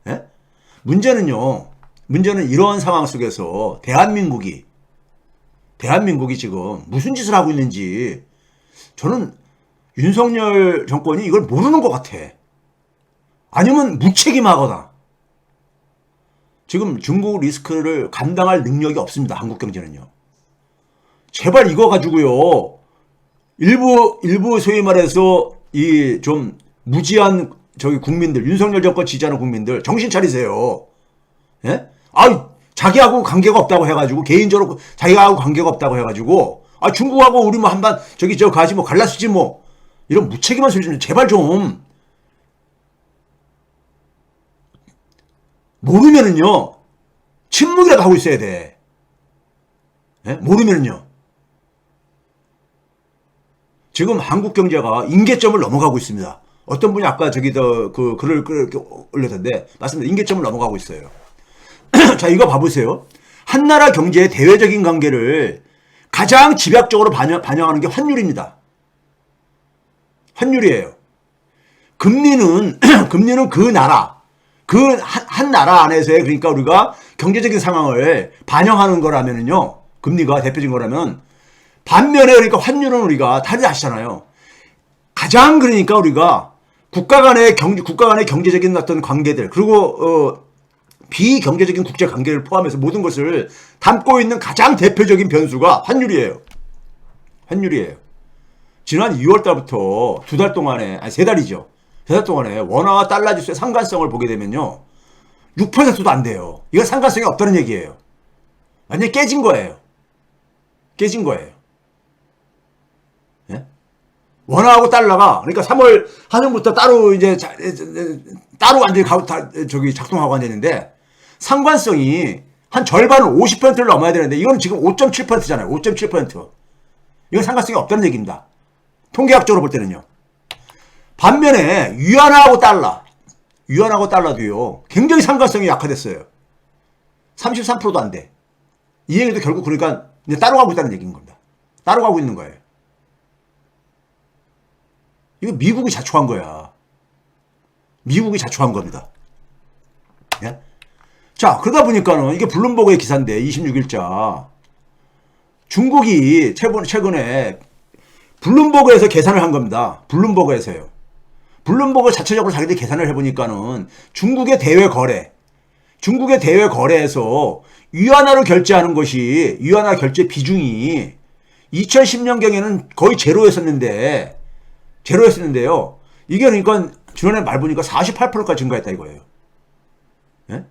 예? 문제는 이러한 상황 속에서 대한민국이 지금 무슨 짓을 하고 있는지 저는 윤석열 정권이 이걸 모르는 것 같아. 아니면 무책임하거나. 지금 중국 리스크를 감당할 능력이 없습니다. 한국 경제는요. 제발 이거 가지고요. 일부 소위 말해서 이 좀 무지한 저기 국민들, 윤석열 정권 지지하는 국민들 정신 차리세요. 예? 자기하고 관계가 없다고 해가지고 개인적으로 자기하고 관계가 없다고 해가지고 중국하고 우리 뭐 한반 저기 저 가지 뭐 갈라쓰지 뭐 이런 무책임한 소리 좀 제발 좀. 모르면은요 침묵이라도 하고 있어야 돼. 예? 모르면은요 지금 한국 경제가 임계점을 넘어가고 있습니다. 어떤 분이 아까 저기 그 글을 올렸던데 맞습니다. 임계점을 넘어가고 있어요. 자, 이거 봐보세요. 한 나라 경제의 대외적인 관계를 가장 집약적으로 반영하는 게 환율입니다. 환율이에요. 금리는 한 나라 안에서의 그러니까 우리가 경제적인 상황을 반영하는 거라면은요. 금리가 대표적인 거라면 반면에 그러니까 환율은 우리가 다들 아시잖아요. 가장 그러니까 우리가 국가 간의 경제적인 어떤 관계들 그리고 비경제적인 국제 관계를 포함해서 모든 것을 담고 있는 가장 대표적인 변수가 환율이에요. 지난 2월 달부터 2달 동안에 3달이죠. 3달 동안에 원화와 달러 지수의 상관성을 보게 되면요. 6%도 안 돼요. 이건 상관성이 없다는 얘기예요. 완전히 깨진 거예요. 예? 원화하고 달러가 그러니까 3월 한전부터 따로 이제 따로 완전히 저기 작동하고 앉았는데 상관성이 한 절반은 50%를 넘어야 되는데 이건 지금 5.7%잖아요. 5.7%. 이건 상관성이 없다는 얘기입니다. 통계학적으로 볼 때는요. 반면에 위안화하고 달러도요. 굉장히 상관성이 약화됐어요. 33%도 안 돼. 이 얘기도 결국 그러니까 이제 따로 가고 있다는 얘기인 겁니다. 따로 가고 있는 거예요. 이거 미국이 자초한 거야. 미국이 자초한 겁니다. 예? 자, 그러다 보니까는 이게 블룸버그의 기사인데 26일자 중국이 최근에 블룸버그에서 계산을 한 겁니다. 블룸버그에서요. 블룸버그 자체적으로 자기들이 계산을 해보니까는 중국의 대외 거래에서 위안화로 결제하는 것이 위안화 결제 비중이 2010년경에는 거의 제로였었는데요. 이게 그러니까 지난해 말 보니까 48%까지 증가했다 이거예요. 예?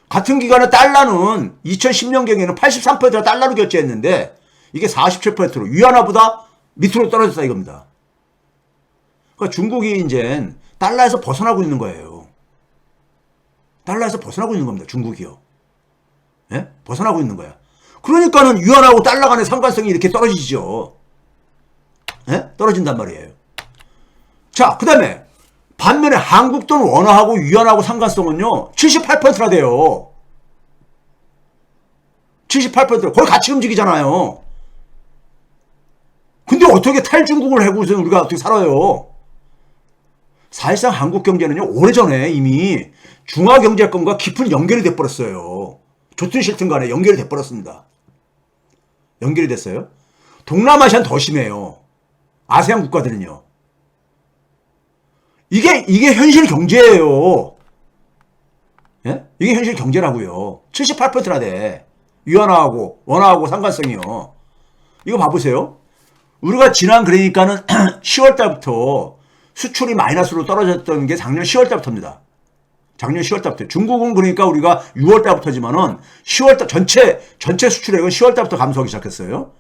같은 기간에 달러는 2010년경에는 83%가 달러로 결제했는데 이게 47%로 위안화보다 밑으로 떨어졌다 이겁니다. 그러니까 중국이 이제 달러에서 벗어나고 있는 거예요. 달러에서 벗어나고 있는 겁니다. 중국이요. 예? 벗어나고 있는 거야. 그러니까는 위안화하고 달러 간의 상관성이 이렇게 떨어지죠. 예? 떨어진단 말이에요. 자, 그 다음에 반면에 한국 돈 원화하고 위안화하고 상관성은요 78%나 돼요. 78%. 거의 같이 움직이잖아요. 근데 어떻게 탈중국을 해고서 우리가 어떻게 살아요? 사실상 한국 경제는요 오래전에 이미 중화경제권과 깊은 연결이 돼버렸어요. 좋든 싫든 간에 연결이 돼버렸습니다. 연결이 됐어요. 동남아시아는 더 심해요. 아세안 국가들은요. 이게 현실 경제예요. 예? 이게 현실 경제라고요. 78%나 돼. 위안화하고 원화하고 상관성이요. 이거 봐보세요. 우리가 지난 그러니까는 10월 달부터 수출이 마이너스로 떨어졌던 게 작년 10월 달부터입니다. 작년 10월 달부터. 중국은 그러니까 우리가 6월 달부터지만은 10월 달 전체 수출액은 10월 달부터 감소하기 시작했어요.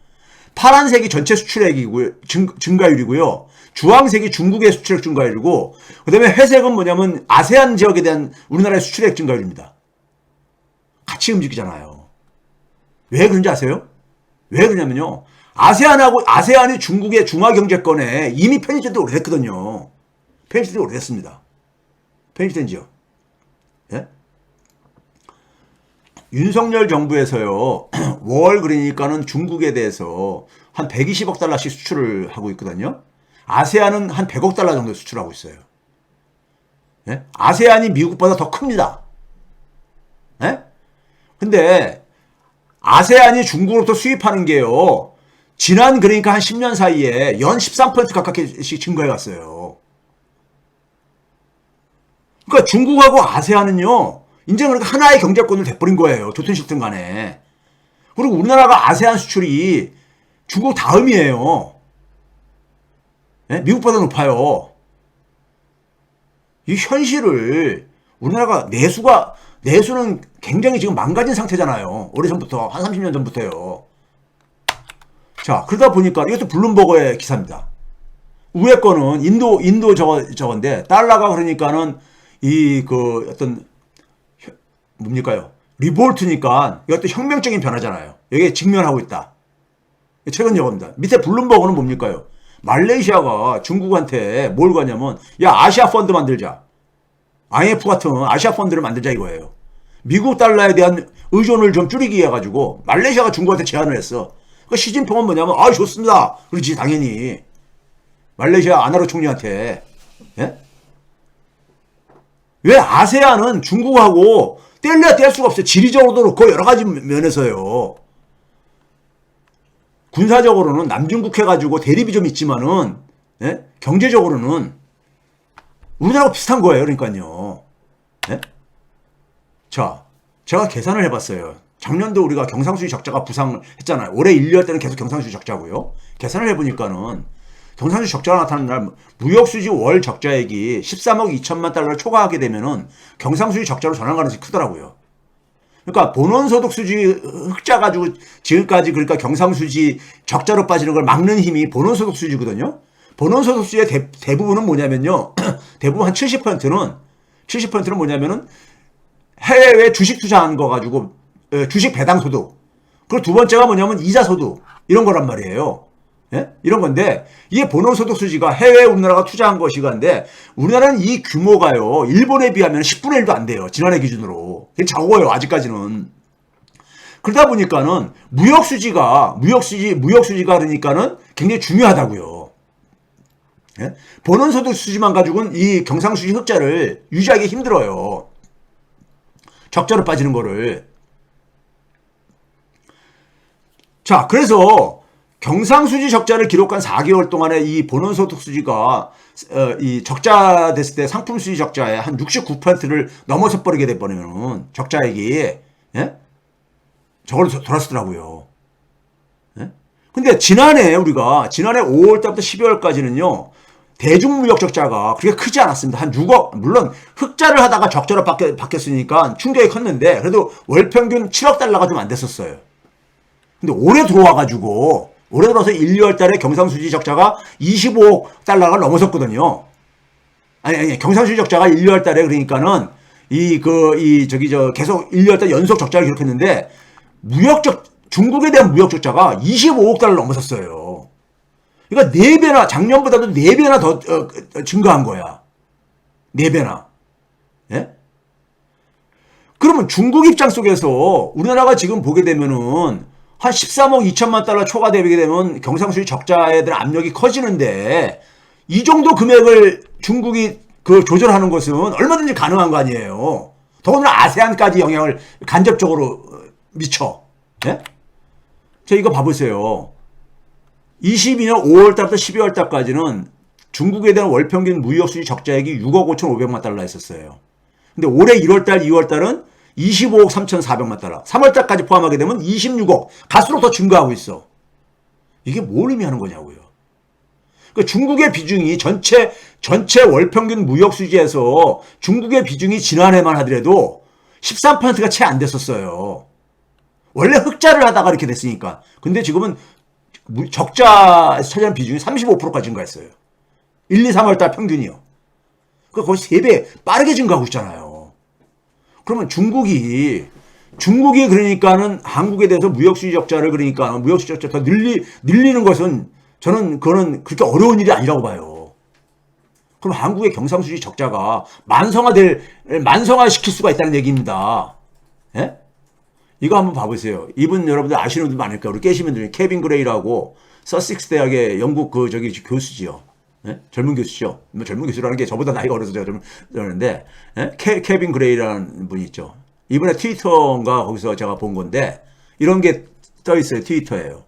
파란색이 전체 수출액이고요. 증가율이고요. 주황색이 중국의 수출액 증가율이고 그다음에 회색은 뭐냐면 아세안 지역에 대한 우리나라의 수출액 증가율입니다. 같이 움직이잖아요. 왜 그런지 아세요? 왜 그러냐면요. 아세안이 중국의 중화경제권에 이미 편입된 지 오래됐거든요. 편입된 지 오래됐습니다. 편입된 지요. 예? 윤석열 정부에서요. 월 그러니까는 중국에 대해서 한 120억 달러씩 수출을 하고 있거든요. 아세안은 한 100억 달러 정도 수출하고 있어요. 예? 아세안이 미국보다 더 큽니다. 예? 근데 아세안이 중국으로부터 수입하는 게요. 지난 그러니까 한 10년 사이에 연 13% 가깝게씩 증가해 갔어요. 그러니까 중국하고 아세안은요. 이제 그러니까 하나의 경제권을 돼버린 거예요. 좋든 싫든 간에. 그리고 우리나라가 아세안 수출이 중국 다음이에요. 예? 미국보다 높아요. 이 현실을 우리나라가 내수는 굉장히 지금 망가진 상태잖아요. 오래전부터 한 30년 전부터요. 자, 그러다 보니까 이것도 블룸버그의 기사입니다. 위에 거는 인도 저건데 달러가 그러니까는 어떤 뭡니까요? 리볼트니까 이것도 혁명적인 변화잖아요. 여기에 직면하고 있다. 최근 저겁니다. 밑에 블룸버그는 뭡니까요? 말레이시아가 중국한테 뭘 가냐면 야 아시아 펀드 만들자. IMF 같은 아시아 펀드를 만들자 이거예요. 미국 달러에 대한 의존을 좀 줄이기 위해 가지고 말레이시아가 중국한테 제안을 했어. 그 시진핑은 뭐냐면 아 좋습니다. 그렇지 당연히 말레이시아 아나로 총리한테 예? 왜 아세안은 중국하고 뗄래야 뗄 수가 없어요. 지리적으로도 그렇고 여러 가지 면에서요. 군사적으로는 남중국 해가지고 대립이 좀 있지만은 예? 경제적으로는 우리나라하고 비슷한 거예요. 그러니까요. 예? 자, 제가 계산을 해봤어요. 작년도 우리가 경상수지 적자가 부상을 했잖아요. 올해 1, 2월 때는 계속 경상수지 적자고요. 계산을 해보니까는 경상수지 적자가 나타나는 날 무역수지 월 적자액이 13억 2천만 달러를 초과하게 되면은 경상수지 적자로 전환 가능성이 크더라고요. 그러니까 본원소득 수지 흑자 가지고 지금까지 그러니까 경상수지 적자로 빠지는 걸 막는 힘이 본원소득 수지거든요. 본원소득 수지의 대부분은 뭐냐면요. 대부분 한 70%는 뭐냐면은 해외에 주식 투자한 거 가지고 주식 배당 소득. 그리고 두 번째가 뭐냐면 이자 소득. 이런 거란 말이에요. 예? 이런 건데 이게 본원소득 수지가 해외에 우리나라가 투자한 것이간데 우리나라는 이 규모가요. 일본에 비하면 10분의 1도 안 돼요. 지난해 기준으로. 되게 적어요. 아직까지는. 그러다 보니까는 무역수지가 그러니까는 굉장히 중요하다고요. 예? 본원소득 수지만 가지고는 이 경상수지 흑자를 유지하기 힘들어요. 적자로 빠지는 거를. 자, 그래서 경상수지 적자를 기록한 4개월 동안에 이 본원소득 수지가 이 적자 됐을 때 상품수지 적자의 한 69%를 넘어서 버리게 돼버리면 적자액이 예? 저걸 돌았더라고요. 예? 근데 우리가 지난해 5월달부터 12월까지는요. 대중무역 적자가 그렇게 크지 않았습니다. 한 6억, 물론 흑자를 하다가 적자로 바뀌었으니까 충격이 컸는데 그래도 월평균 7억 달러가 좀 안 됐었어요. 근데 올해 들어서 1, 2월 달에 경상수지 적자가 25억 달러가 넘어섰거든요. 아니, 경상수지 적자가 1, 2월 달에 그러니까는 계속 1, 2월 달 연속 적자를 기록했는데 중국에 대한 무역 적자가 25억 달러 넘어섰어요. 그러니까 4배나, 작년보다도 4배나 더 증가한 거야. 4배나. 예? 그러면 중국 입장 속에서 우리나라가 지금 보게 되면은 한 13억 2천만 달러 초과되게 되면 경상수지 적자에 대한 압력이 커지는데 이 정도 금액을 중국이 조절하는 것은 얼마든지 가능한 거 아니에요. 더군다나 아세안까지 영향을 간접적으로 미쳐. 예? 자, 이거 봐보세요. 22년 5월달부터 12월달까지는 중국에 대한 월평균 무역수지 적자액이 6억 5,500만 달러 했었어요. 근데 올해 1월달, 2월달은 25억 3,400만 달러. 3월달까지 포함하게 되면 26억. 갈수록 더 증가하고 있어. 이게 뭘 의미하는 거냐고요. 그러니까 중국의 비중이 전체 월평균 무역수지에서 중국의 비중이 지난해만 하더라도 13%가 채 안 됐었어요. 원래 흑자를 하다가 이렇게 됐으니까. 근데 지금은 적자에서 차지하는 비중이 35%까지 증가했어요. 1, 2, 3월달 평균이요. 그러니까 거의 3배 빠르게 증가하고 있잖아요. 그러면 중국이 그러니까는 한국에 대해서 무역수지 적자를 그러니까 무역수지 적자 더 늘리는 것은 저는 그거는 그렇게 어려운 일이 아니라고 봐요. 그럼 한국의 경상수지 적자가 만성화시킬 수가 있다는 얘기입니다. 예? 이거 한번 봐보세요. 이분 여러분들 아시는 분들 많을 거예요. 우리 깨시면 케빈 그레이라고 서식스 대학의 영국 교수지요. 예? 젊은 교수죠. 뭐 젊은 교수라는 게 저보다 나이가 어려서 제가 좀 그러는데, 예? 케빈 그레이라는 분이 있죠. 이번에 트위터인가 거기서 제가 본 건데 이런 게 떠 있어요. 트위터예요.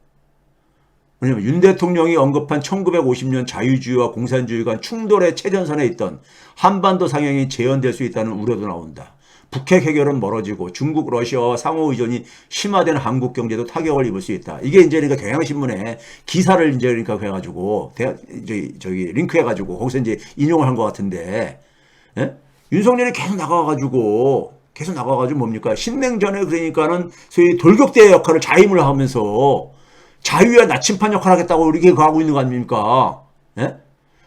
왜냐면 윤 대통령이 언급한 1950년 자유주의와 공산주의 간 충돌의 최전선에 있던 한반도 상황이 재현될 수 있다는 우려도 나온다. 북핵 해결은 멀어지고 중국, 러시아와 상호 의존이 심화된 한국 경제도 타격을 입을 수 있다. 이게 이제 그러니까 경향신문에 기사를 이제 그러니까 해가지고 저기 링크 해가지고 거기서 이제 인용을 한 것 같은데, 예? 윤석열이 계속 나가가지고 뭡니까? 신냉전에 그러니까는 소위 돌격대 역할을 자임을 하면서 자유의 나침판 역할을 하겠다고 이렇게 하고 있는 거 아닙니까? 예?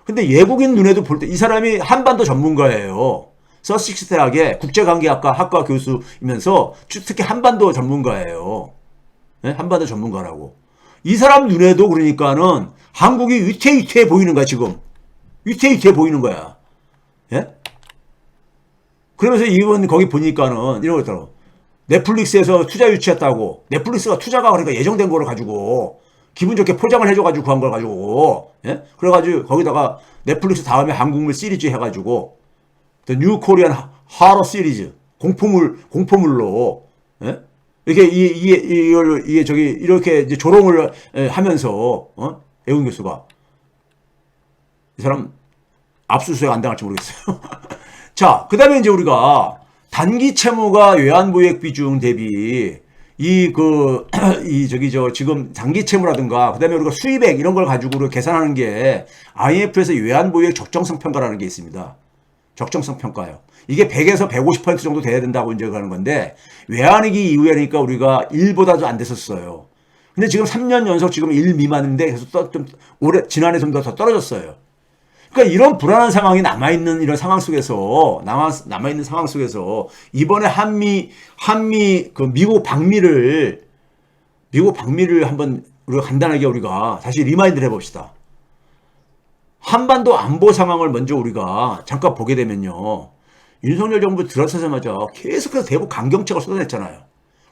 근데 외국인 눈에도 볼 때 이 사람이 한반도 전문가예요. 서식스 대학의 국제관계학과 학과 교수이면서 특히 한반도 전문가예요. 예? 한반도 전문가라고. 이 사람 눈에도 그러니까는 한국이 위태위태해 보이는 거야, 지금. 위태위태해 보이는 거야. 예? 그러면서 이번 거기 보니까는 이런 거 있더라고. 넷플릭스에서 투자 유치했다고. 넷플릭스가 투자가 그러니까 예정된 거를 가지고 기분 좋게 포장을 해줘가지고 구한 걸 가지고. 예? 그래가지고 거기다가 넷플릭스 다음에 한국물 시리즈 해가지고 The New Korean Horror Series 공포물로 예? 이렇게 이게 저기 이렇게 이제 조롱을 하면서 애훈 교수가 이 사람 압수수색 안 당할지 모르겠어요. 자, 그 다음에 이제 우리가 단기 채무가 외환보유액 비중 대비 지금 단기 채무라든가, 그 다음에 우리가 수입액 이런 걸 가지고 계산하는 게 IMF에서 외환보유액 적정성 평가라는 게 있습니다. 적정성 평가요. 이게 100에서 150% 정도 돼야 된다고 이제 하는 건데, 외환위기 이후에니까 우리가 1보다도 안 됐었어요. 근데 지금 3년 연속 지금 1 미만인데 계속 좀 지난해 좀 더 떨어졌어요. 그러니까 이런 불안한 상황이 남아있는 이런 상황 속에서, 남아있는 상황 속에서, 이번에 미국 방미를 한번 우리가 간단하게 우리가 다시 리마인드를 해봅시다. 한반도 안보 상황을 먼저 우리가 잠깐 보게 되면요. 윤석열 정부 들어서자마자 계속해서 대북 강경책을 쏟아냈잖아요.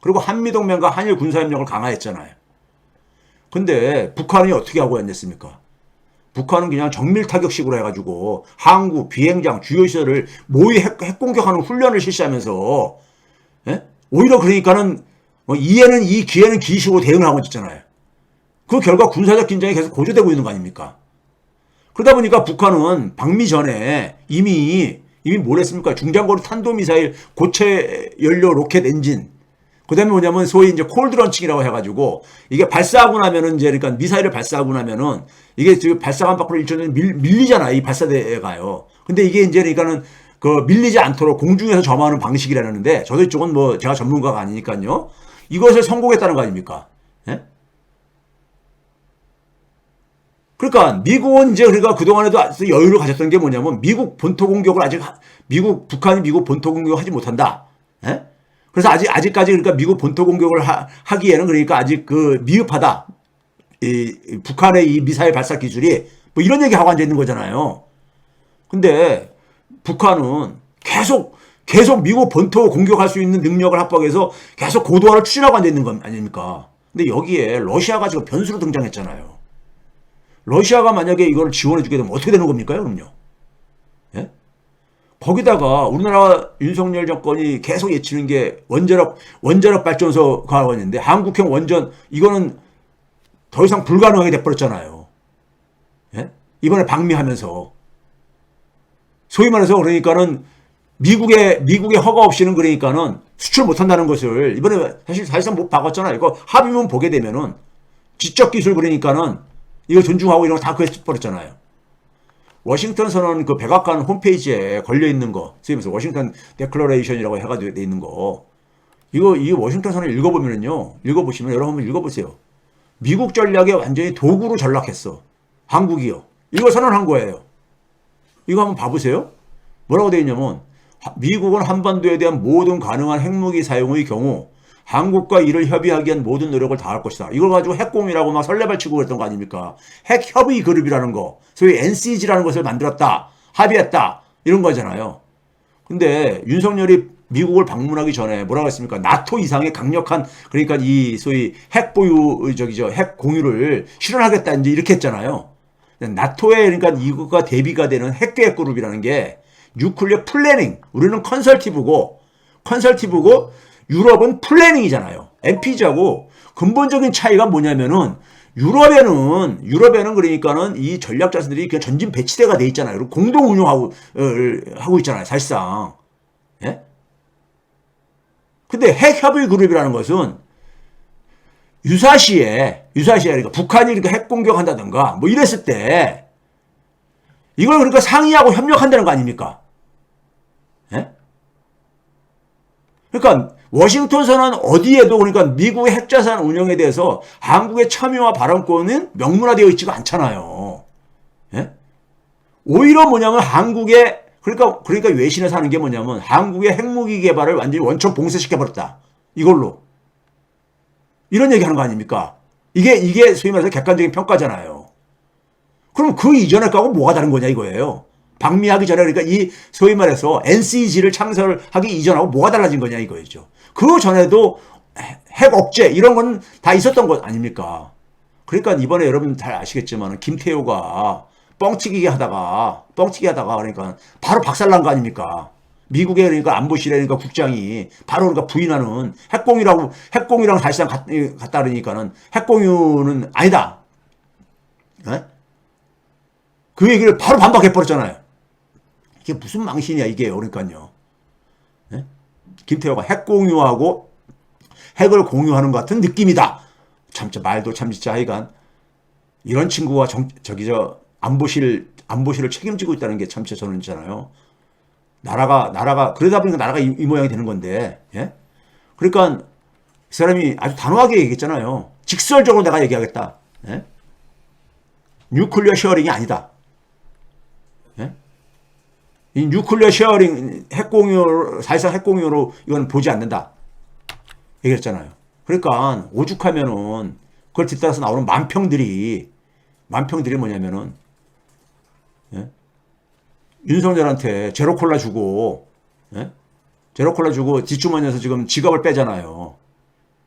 그리고 한미동맹과 한일 군사협력을 강화했잖아요. 근데 북한이 어떻게 하고 앉았습니까? 북한은 그냥 정밀 타격식으로 해가지고 항구, 비행장, 주요 시설을 모의 핵공격하는 훈련을 실시하면서, 예? 오히려 그러니까는 이에는 이, 기에는 기식으로 대응을 하고 있잖아요. 그 결과 군사적 긴장이 계속 고조되고 있는 거 아닙니까? 그러다 보니까 북한은 방미 전에 이미 뭘 했습니까? 중장거리 탄도미사일, 고체 연료 로켓 엔진, 그 다음에 뭐냐면 소위 이제 콜드 런칭이라고 해가지고 이게 발사하고 나면은 이제 그러니까 미사일을 발사하고 나면은 이게 지금 발사관 밖으로 일정히 밀리잖아. 이 발사대가요. 근데 이게 이제 그러니까는 밀리지 않도록 공중에서 점화하는 방식이라는데, 저도 이쪽은 뭐 제가 전문가가 아니니까요. 이것을 성공했다는 거 아닙니까? 예? 그러니까 미국은 이제 그러니까 그동안에도 여유를 가졌던 게 뭐냐면 북한이 미국 본토 공격을 하지 못한다. 예? 그래서 아직까지 그러니까 미국 본토 공격을 하기에는 그러니까 아직 미흡하다. 북한의 이 미사일 발사 기술이 뭐 이런 얘기 하고 앉아 있는 거잖아요. 근데 북한은 계속 미국 본토 공격할 수 있는 능력을 확보해서 계속 고도화를 추진하고 앉아 있는 건 아닙니까? 근데 여기에 러시아가 지금 변수로 등장했잖아요. 러시아가 만약에 이걸 지원해 주게 되면 어떻게 되는 겁니까? 그럼요. 예? 거기다가 우리나라 윤석열 정권이 계속 예치는 게 원자력 발전소가 왔는데, 한국형 원전, 이거는 더 이상 불가능하게 돼버렸잖아요. 예? 이번에 방미하면서. 소위 말해서 그러니까는 미국의 허가 없이는 그러니까는 수출 못한다는 것을 이번에 사실상 못 박았잖아요. 이거 합의문 보게 되면은 지적 기술 그러니까는 이거 존중하고 이런 거 다 그랬버렸잖아요. 워싱턴 선언 그 백악관 홈페이지에 걸려있는 거, 쓰면서 워싱턴 데클러레이션이라고 해가지고 돼 있는 거, 이 워싱턴 선언 읽어보시면 여러분 한번 읽어보세요. 미국 전략에 완전히 도구로 전락했어. 한국이요. 이거 선언한 거예요. 이거 한번 봐보세요. 뭐라고 돼 있냐면, 미국은 한반도에 대한 모든 가능한 핵무기 사용의 경우 한국과 이를 협의하기 위한 모든 노력을 다할 것이다. 이걸 가지고 핵공이라고 막 설레발치고 그랬던 거 아닙니까? 핵협의 그룹이라는 거, 소위 NCG라는 것을 만들었다, 합의했다, 이런 거잖아요. 근데 윤석열이 미국을 방문하기 전에 뭐라고 했습니까? 나토 이상의 강력한, 그러니까 이 소위 핵 공유를 실현하겠다, 이제 이렇게 했잖아요. 나토에 그러니까 이거가 대비가 되는 핵계획 그룹이라는 게 뉴클리어 플래닝. 우리는 컨설티브고 유럽은 플래닝이잖아요. NPG하고 근본적인 차이가 뭐냐면은 유럽에는 그러니까는 이 전략 자산들이 그냥 전진 배치대가 돼 있잖아요. 그리고 공동 운용하고 하고 있잖아요. 사실상. 예? 근데 핵협의 그룹이라는 것은 유사시에 그러니까 북한이 그러니까 핵 공격한다든가 뭐 이랬을 때 이걸 그러니까 상의하고 협력한다는 거 아닙니까? 예? 그러니까 워싱턴 선언 어디에도 그러니까 미국의 핵자산 운영에 대해서 한국의 참여와 발언권은 명문화되어 있지가 않잖아요. 예? 오히려 뭐냐면 한국의 그러니까 외신에서 하는 게 뭐냐면 한국의 핵무기 개발을 완전히 원천 봉쇄시켜버렸다. 이걸로. 이런 얘기 하는 거 아닙니까? 이게 소위 말해서 객관적인 평가잖아요. 그럼 그 이전에 거하고 뭐가 다른 거냐 이거예요. 방미하기 전에 그러니까 이 소위 말해서 NCG를 창설하기 이전하고 뭐가 달라진 거냐 이거죠. 그 전에도 핵 억제 이런 건 다 있었던 것 아닙니까? 그러니까 이번에 여러분 잘 아시겠지만 김태호가 뻥튀기 하다가 그러니까 바로 박살난 거 아닙니까? 미국의 그러니까 안보실에 그러니까 국장이 바로 그러니까 부인하는 핵공유랑 사실상 같다 그러니까는 핵공유는 아니다. 네? 그 얘기를 바로 반박해버렸잖아요. 이게 무슨 망신이야 이게 그러니까요. 네? 김태호가 핵공유하고 핵을 공유하는 것 같은 느낌이다. 참 말도 참 진짜 하여간 이런 친구가 안보실을 책임지고 있다는 게 참 저는 있잖아요. 나라가 그러다 보니까 나라가 이 모양이 되는 건데, 예? 그러니까 이 사람이 아주 단호하게 얘기했잖아요. 직설적으로 내가 얘기하겠다. 예? 뉴클리어 쉐어링이 아니다. 예? 이 뉴클리어 쉐어링 사실상 핵공유로 이건 보지 않는다. 얘기했잖아요. 그러니까 오죽하면은 그걸 뒤따라서 나오는 만평들이 뭐냐면은 예? 윤석열한테 제로콜라 주고 예? 제로콜라 주고 뒷주머니에서 지금 지갑을 빼잖아요.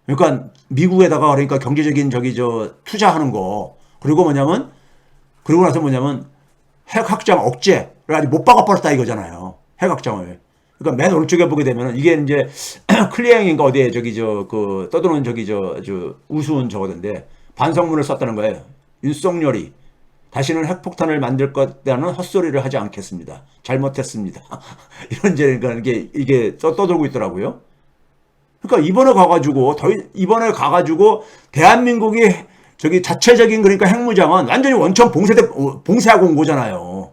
그러니까 미국에다가 그러니까 경제적인 투자하는 거 그리고 나서 뭐냐면 핵 확장 억제를 아직 못 박아버렸다 이거잖아요. 핵 확장을. 그러니까 맨 오른쪽에 보게 되면은 이게 이제 클리어행인가 어디에 떠도는 우스운 저거던데 반성문을 썼다는 거예요. 윤석열이 다시는 핵폭탄을 만들 것이라는 헛소리를 하지 않겠습니다. 잘못했습니다. 이런 그러니까 이게 떠돌고 있더라고요. 그러니까 이번에 가가지고 대한민국이 자체적인 그러니까 핵무장은 완전히 원천 봉쇄하고 온 거잖아요.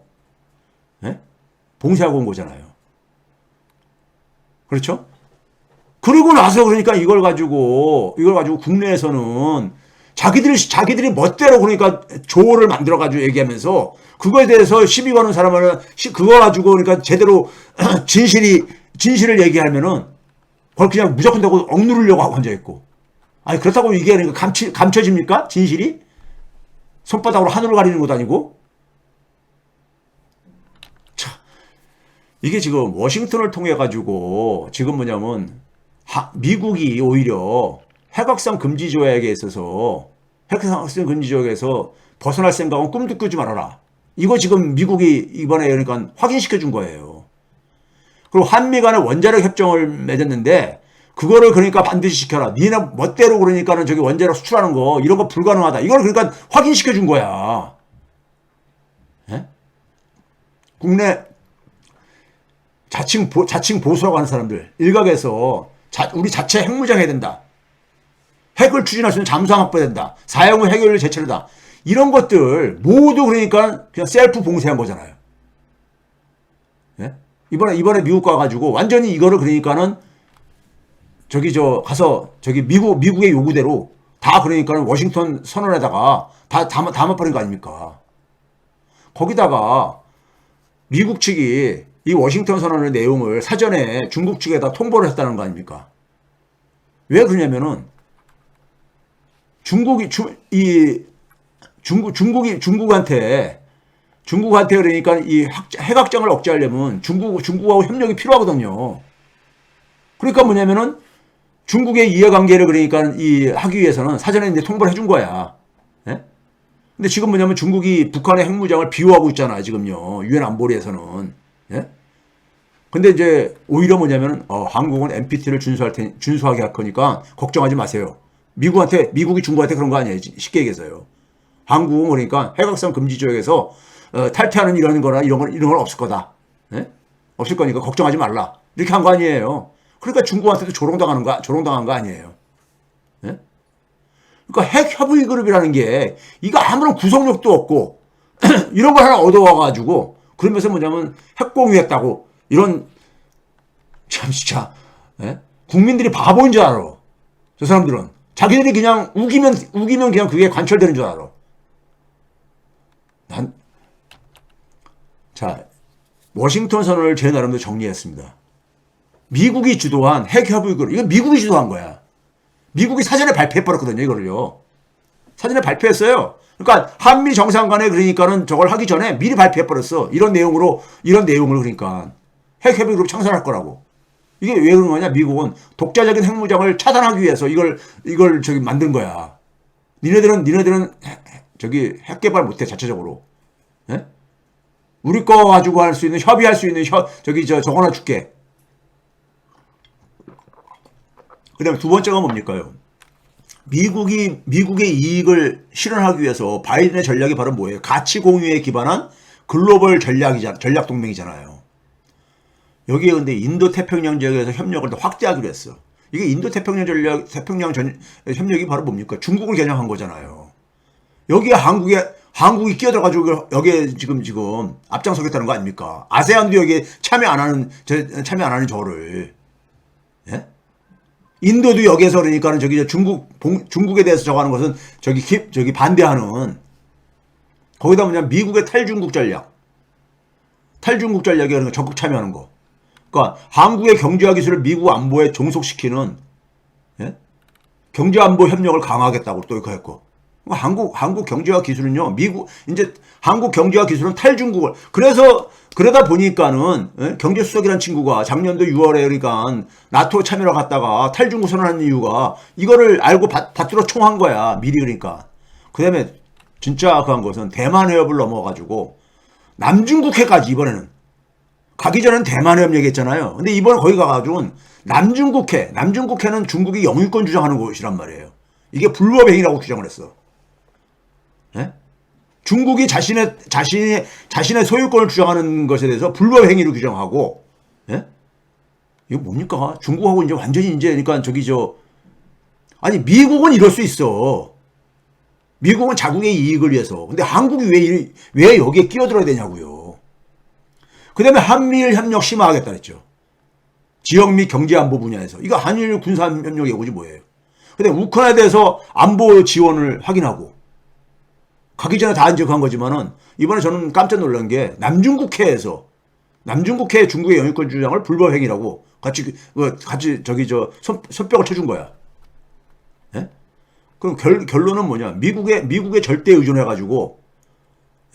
네? 봉쇄하고 온 거잖아요. 그렇죠? 그러고 나서 그러니까 이걸 가지고 국내에서는 자기들이 멋대로 그러니까 조를 만들어가지고 얘기하면서 그거에 대해서 시비 거는 사람은 그거 가지고 그러니까 제대로 진실을 얘기하면은 그걸 그냥 무조건 되고 억누르려고 하고 앉아있고. 아니, 그렇다고 이게 그러니까 감춰집니까? 진실이? 손바닥으로 하늘을 가리는 것도 아니고. 자, 이게 지금 워싱턴을 통해 가지고 지금 뭐냐면 미국이 오히려 핵확산 금지 조약에 있어서 핵확산 금지 조약에서 벗어날 생각은 꿈도 꾸지 말아라. 이거 지금 미국이 이번에 그러니까 확인시켜 준 거예요. 그리고 한미 간의 원자력 협정을 맺었는데 그거를 그러니까 반드시 지켜라. 니네 멋대로 그러니까는 원자력 수출하는 거 이런 거 불가능하다. 이걸 그러니까 확인시켜 준 거야. 예? 국내 자칭 보수라고 하는 사람들 일각에서 우리 자체 핵무장해야 된다. 핵을 추진할 수 있는 잠수함 확보해야 된다. 사형 후 해결을 제철이다. 이런 것들 모두 그러니까 그냥 셀프 봉쇄한 거잖아요. 예? 이번에 미국 가가지고 완전히 이거를 그러니까는 가서 미국의 요구대로 다 그러니까는 워싱턴 선언에다가 다 담아버린 거 아닙니까? 거기다가 미국 측이 이 워싱턴 선언의 내용을 사전에 중국 측에다 통보를 했다는 거 아닙니까? 왜 그러냐면은 중국한테 그러니까 이 핵확장을 억제하려면 중국하고 협력이 필요하거든요. 그러니까 뭐냐면은 중국의 이해관계를 그러니까 하기 위해서는 사전에 이제 통보를 해준 거야. 예? 근데 지금 뭐냐면 중국이 북한의 핵무장을 비호하고 있잖아요. 지금요. 유엔 안보리에서는. 예? 근데 이제 오히려 뭐냐면 한국은 NPT를 준수하게 할 거니까 걱정하지 마세요. 미국이 중국한테 그런 거 아니에요. 쉽게 얘기해서요. 한국은 그러니까 핵확산 금지 조약에서 탈퇴하는 이런 건 없을 거다. 예? 없을 거니까 걱정하지 말라. 이렇게 한 거 아니에요. 그러니까 중국한테도 조롱당한 거 아니에요. 예? 그러니까 핵 협의 그룹이라는 게 이거 아무런 구속력도 없고 이런 걸 하나 얻어와가지고 그러면서 뭐냐면 핵 공유했다고 이런 참 진짜 예? 국민들이 바보인 줄 알아. 저 사람들은 자기들이 그냥 우기면 그냥 그게 관철되는 줄 알아. 자, 워싱턴 선언을 제 나름대로 정리했습니다. 미국이 주도한 핵협의 그룹 이건 미국이 주도한 거야. 미국이 사전에 발표해버렸거든요, 이거를요. 사전에 발표했어요. 그러니까 한미 정상 간에 그러니까는 저걸 하기 전에 미리 발표해버렸어. 이런 내용을 그러니까 핵협의 그룹 창설할 거라고. 이게 왜 그런 거냐? 미국은 독자적인 핵무장을 차단하기 위해서 이걸 저기 만든 거야. 니네들은 저기 핵 개발 못해 자체적으로. 예? 우리 거 가지고 할 수 있는 협의할 수 있는 저거 하나 줄게. 그다음에 두 번째가 뭡니까요? 미국의 이익을 실현하기 위해서 바이든의 전략이 바로 뭐예요? 가치 공유에 기반한 글로벌 전략 동맹이잖아요. 여기에 근데 인도 태평양 지역에서 협력을 더 확대하기로 했어. 이게 인도 태평양 협력이 바로 뭡니까? 중국을 겨냥한 거잖아요. 여기에 한국이 끼어들어가지고 여기에 지금 앞장서겠다는 거 아닙니까? 아세안도 여기에 참여 안 하는 저를. 예? 인도도 여기에서 그러니까는 중국에 대해서 저거 하는 것은 저기 반대하는 거기다 미국의 탈중국 전략이 적극 참여하는 거. 그러니까 한국의 경제와 기술을 미국 안보에 종속시키는 예? 경제안보 협력을 강화하겠다고 또 이렇게 했고. 한국 경제와 기술은요, 한국 경제와 기술은 탈중국을, 그러다 보니까는, 예? 경제수석이라는 친구가 작년도 6월에 그러니까 나토 참여를 갔다가 탈중국 선언한 이유가 이거를 알고 받들어 총한 거야. 미리 그러니까. 그 다음에 진짜 그 한 것은 대만 해협을 넘어가지고 남중국해까지 이번에는. 가기 전에는 대만 해협 얘기했잖아요. 근데 이번에 거기 가가지고는 남중국해는 중국이 영유권 주장하는 곳이란 말이에요. 이게 불법행위라고 주장을 했어. 예? 중국이 자신의 소유권을 주장하는 것에 대해서 불법행위로 규정하고, 예? 이거 뭡니까? 중국하고 이제 완전히 그러니까 아니, 미국은 이럴 수 있어. 미국은 자국의 이익을 위해서. 근데 한국이 왜 여기에 끼어들어야 되냐고요. 그 다음에 한미일 협력 심화하겠다 그랬죠. 지역 및 경제안보 분야에서. 이거 한일 군사협력이 오지 뭐예요. 근데 우크라이나에 대해서 안보 지원을 확인하고. 가기 전에 다 이제 한 거지만은 이번에 저는 깜짝 놀란 게 남중국해 중국의 영유권 주장을 불법행위라고 같이 손뼉을 쳐준 거야. 예? 그럼 결론은 뭐냐? 미국에 절대 의존해가지고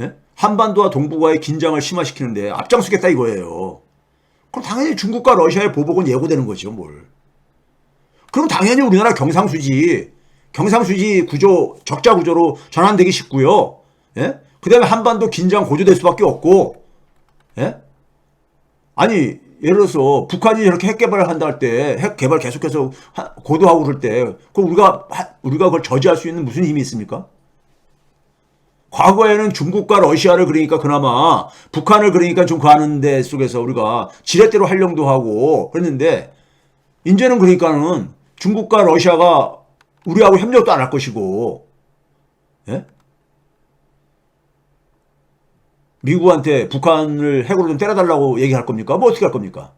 예? 한반도와 동북아의 긴장을 심화시키는데 앞장서겠다 이거예요. 그럼 당연히 중국과 러시아의 보복은 예고되는 거죠, 뭘. 그럼 당연히 우리나라 경상수지 구조, 적자 구조로 전환되기 쉽고요. 예? 그 다음에 한반도 긴장 고조될 수밖에 없고, 예? 아니, 예를 들어서 북한이 저렇게 핵 개발을 한다 할 때, 핵 개발 계속해서 고도하고 그럴 때, 그럼 우리가 그걸 저지할 수 있는 무슨 힘이 있습니까? 과거에는 중국과 러시아를 그러니까 그나마 북한을 그러니까 좀 가는 데 속에서 우리가 지렛대로 활용도 하고 그랬는데, 이제는 그러니까는 중국과 러시아가 우리하고 협력도 안 할 것이고, 예? 미국한테 북한을 핵으로 좀 때려달라고 얘기할 겁니까? 뭐 어떻게 할 겁니까?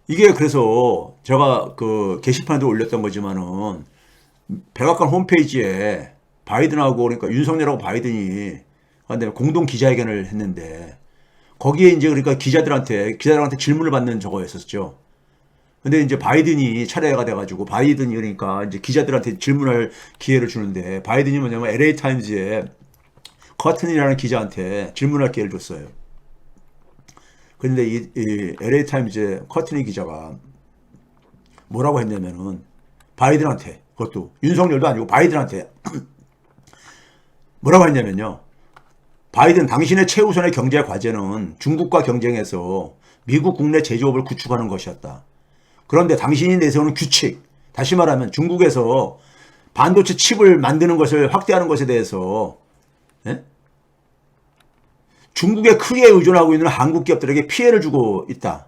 이게 그래서 제가 그 게시판에도 올렸던 거지만은 백악관 홈페이지에 바이든하고 그러니까 윤석열하고 바이든이 공동 기자회견을 했는데 거기에 이제 그러니까 기자들한테 질문을 받는 저거였었죠. 근데 이제 바이든이 차례가 돼가지고 바이든이 그러니까 이제 기자들한테 질문할 기회를 주는데 바이든이 뭐냐면 LA 타임즈에 커튼이라는 기자한테 질문할 기회를 줬어요. 그런데 이 LA 타임즈의 커튼이 기자가 뭐라고 했냐면은 바이든한테 그것도 윤석열도 아니고 바이든한테 뭐라고 했냐면요. 바이든 당신의 최우선의 경제 과제는 중국과 경쟁해서 미국 국내 제조업을 구축하는 것이었다. 그런데 당신이 내세우는 규칙, 다시 말하면 중국에서 반도체 칩을 만드는 것을 확대하는 것에 대해서 예? 중국에 크게 의존하고 있는 한국 기업들에게 피해를 주고 있다.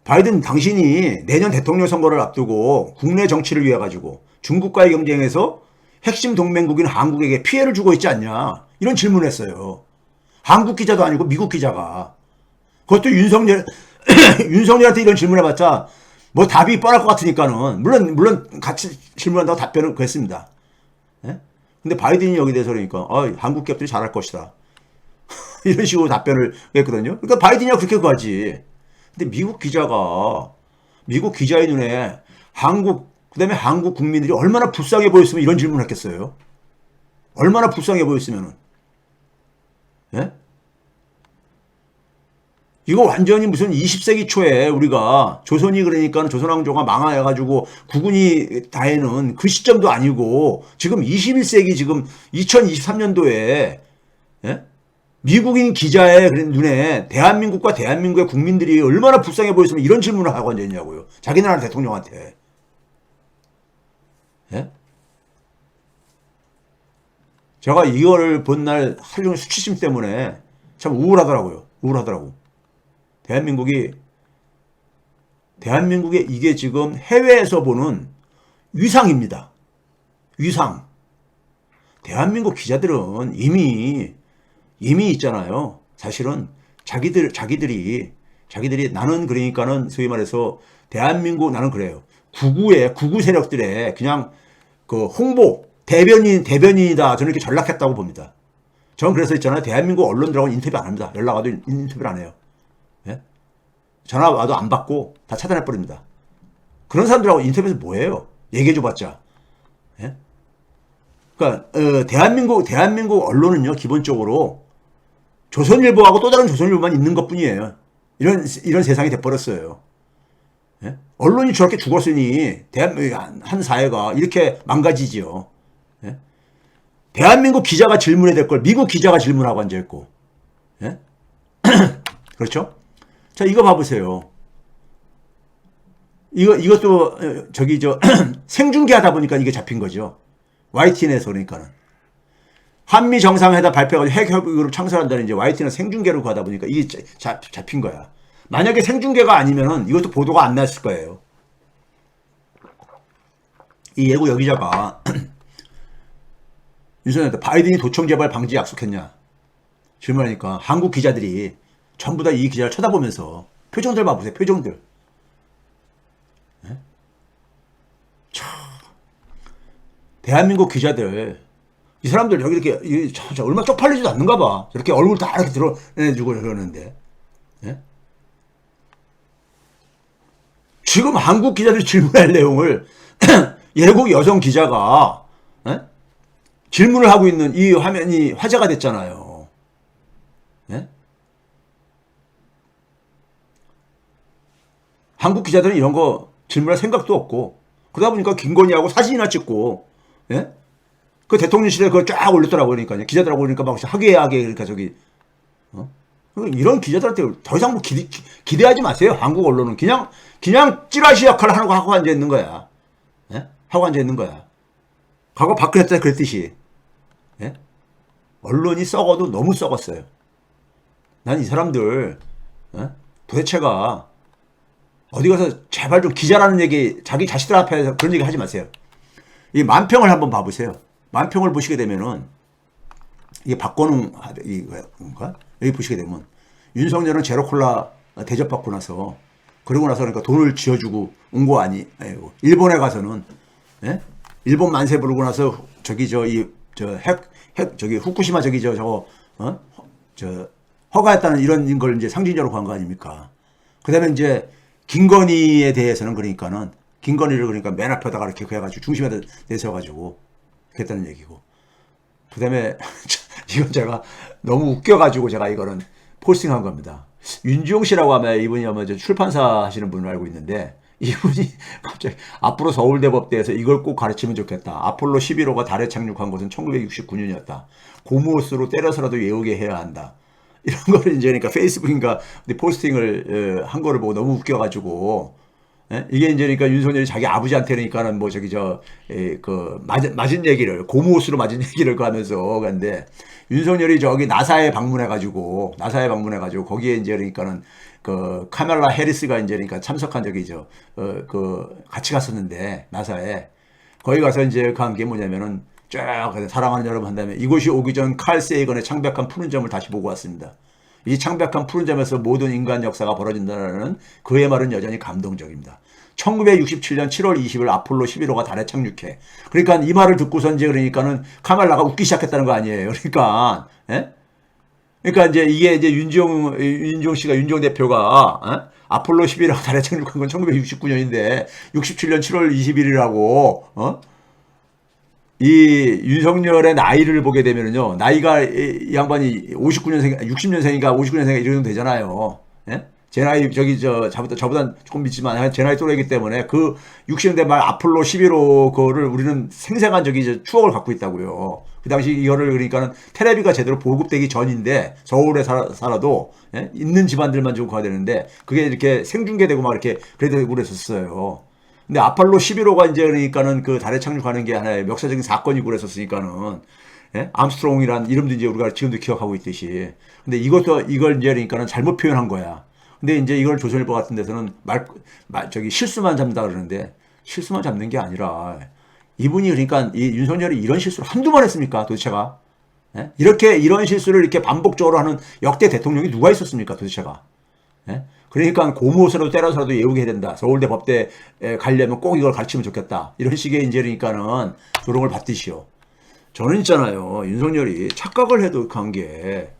바이든 당신이 내년 대통령 선거를 앞두고 국내 정치를 위해 가지고 중국과의 경쟁에서 핵심 동맹국인 한국에게 피해를 주고 있지 않냐. 이런 질문을 했어요. 한국 기자도 아니고 미국 기자가. 그것도 윤석열한테 이런 질문을 해봤자 뭐 답이 뻔할 것 같으니까는 물론 같이 질문한다고 답변을 그랬습니다. 예? 근데 바이든이 여기 대해서 그러니까 한국 기업들이 잘할 것이다. 이런 식으로 답변을 했거든요. 그러니까 바이든이야 그렇게 가지. 근데 미국 기자의 눈에 그다음에 한국 국민들이 얼마나 불쌍해 보였으면 이런 질문을 했겠어요? 얼마나 불쌍해 보였으면은. 예? 이거 완전히 무슨 20세기 초에 우리가 조선이 그러니까 조선왕조가 망하여가지고 국군이 다해는 그 시점도 아니고 지금 21세기 지금 2023년도에 예? 미국인 기자의 눈에 대한민국과 대한민국의 국민들이 얼마나 불쌍해 보였으면 이런 질문을 하고 앉아있냐고요. 자기 나라 대통령한테. 예? 제가 이걸 본 날 하루 종일 수치심 때문에 참 우울하더라고요. 대한민국에 이게 지금 해외에서 보는 위상입니다. 위상. 대한민국 기자들은 이미 있잖아요. 사실은 자기들이 나는 그러니까는 소위 말해서 대한민국 나는 그래요. 구구 세력들의 그냥 그 홍보 대변인이다. 저는 이렇게 전락했다고 봅니다. 저는 그래서 있잖아요. 대한민국 언론들하고는 인터뷰 안 합니다. 연락 와도 인터뷰를 안 해요. 예? 전화 와도 안 받고 다 차단해버립니다. 그런 사람들하고 인터뷰에서 뭐해요? 얘기해줘봤자. 예? 그러니까 대한민국 언론은요 기본적으로 조선일보하고 또 다른 조선일보만 있는 것뿐이에요. 이런 세상이 돼버렸어요. 예? 언론이 저렇게 죽었으니 한 사회가 이렇게 망가지지요. 예? 대한민국 기자가 질문해야 될 걸 미국 기자가 질문하고 앉아있고. 예? 그렇죠? 자, 이거 봐보세요. 이것도 생중계 하다 보니까 이게 잡힌 거죠. YTN에서 그러니까는. 한미 정상회담 발표가 핵협의그룹 창설한다는 이제 YTN 생중계로 가다 보니까 이게 잡힌 거야. 만약에 생중계가 아니면은 이것도 보도가 안 났을 거예요. 이 예고 여기자가 윤석열한테 바이든이 도청 재발 방지 약속했냐 질문하니까 한국 기자들이 전부 다 이 기자를 쳐다보면서 표정들 봐보세요. 표정들. 네? 대한민국 기자들 이 사람들 여기 이렇게 얼마 쪽팔리지도 않는가 봐. 저렇게 얼굴 다 이렇게 드러내주고 그러는데. 네? 지금 한국 기자들이 질문할 내용을 예국 여성 기자가 네? 질문을 하고 있는 이 화면이 화제가 됐잖아요. 네? 한국 기자들은 이런 거 질문할 생각도 없고 그러다 보니까 김건희하고 사진이나 찍고 예? 그 대통령실에 그걸 쫙 올렸더라고. 그러니까 기자들하고 그러니까 막 하게 그러니까 이런 기자들한테 더 이상 뭐 기대하지 마세요. 한국 언론은 그냥 찌라시 역할을 하고 앉아 있는 거야. 예? 하고 앉아 있는 거야. 과거 박근혜 때 그랬듯이 예? 언론이 썩어도 너무 썩었어요. 난 이 사람들 예? 도대체가 어디 가서 제발 좀 기자라는 얘기 자기 자식들 앞에서 그런 얘기 하지 마세요. 이 만평을 한번 봐보세요. 만평을 보시게 되면은 이게 박건웅 이건가? 여기 보시게 되면 윤석열은 제로콜라 대접받고 나서 그러고 나서 그러니까 돈을 쥐어주고 온 거 아니고 일본에 가서는 예? 일본 만세 부르고 나서 후쿠시마 허가했다는 이런 걸 이제 상징적으로 간 거 아닙니까? 그다음에 이제 김건희에 대해서는 그러니까는 김건희를 그러니까 맨 앞에다가 이렇게 해가지고 중심에다 내세워가지고 그랬다는 얘기고. 그다음에 이건 제가 너무 웃겨가지고 제가 이거는 포스팅한 겁니다. 윤지용 씨라고 하면 이분이 아마 출판사 하시는 분을 알고 있는데 이분이 갑자기 앞으로 서울대법대에서 이걸 꼭 가르치면 좋겠다. 아폴로 11호가 달에 착륙한 것은 1969년이었다. 고무호스로 때려서라도 외우게 해야 한다. 이런 거를 이제 그러니까 페이스북인가 포스팅을 한 거를 보고 너무 웃겨가지고 이게 이제 그러니까 윤석열이 자기 아버지한테 그러니까는 뭐 저기 그 맞은 얘기를 고무호스로 맞은 얘기를 하면서 근데 윤석열이 저기 나사에 방문해가지고 거기에 이제 그러니까는 그 카멜라 해리스가 이제 그러니까 참석한 적이죠. 그 같이 갔었는데 나사에 거기 가서 이제 한 게 뭐냐면은 쫙 사랑하는 여러분 한 다음에 이곳이 오기 전 칼 세이건의 창백한 푸른 점을 다시 보고 왔습니다. 이 창백한 푸른 점에서 모든 인간 역사가 벌어진다는 그의 말은 여전히 감동적입니다. 1967년 7월 20일 아폴로 11호가 달에 착륙해. 그러니까 이 말을 듣고선 이제 그러니까는 카멜라가 웃기 시작했다는 거 아니에요. 그러니까, 예? 그러니까 이제 이게 이제 윤종 대표가, 아폴로 11호가 달에 착륙한 건 1969년인데, 67년 7월 20일이라고, 이 윤석열의 나이를 보게 되면요. 나이가 이 양반이 59년생, 60년생인가 59년생인가 이런 정도 되잖아요. 예? 제 나이, 저보다 조금 있지만, 제 나이 또래이기 때문에 그 60년대 말 아폴로 11호 그거를 우리는 생생한 추억을 갖고 있다고요. 그 당시 이거를 그러니까는 텔레비가 제대로 보급되기 전인데, 서울에 살아도, 예? 있는 집안들만 좀 가야 되는데, 그게 이렇게 생중계되고 막 이렇게 그래도 그랬었어요. 근데 아폴로 11호가 이제 그러니까는 그 달에 착륙하는 게 하나의 역사적인 사건이고 그랬었으니까는 예? 암스트롱이란 이름도 이제 우리가 지금도 기억하고 있듯이. 근데 이걸 이제 그러니까는 잘못 표현한 거야. 근데 이제 이걸 조선일보 같은 데서는 실수만 잡는다 그러는데 실수만 잡는 게 아니라 이분이 그러니까 이 윤석열이 이런 실수를 한두 번 했습니까 도대체가? 예? 이런 실수를 이렇게 반복적으로 하는 역대 대통령이 누가 있었습니까 도대체가? 예? 그러니까 고무호스로 때려서라도 외우게 해야 된다. 서울대 법대에 가려면 꼭 이걸 가르치면 좋겠다. 이런 식의 이제 그러니까는 조롱을 받듯이요. 저는 있잖아요. 윤석열이 착각을 해도 한 게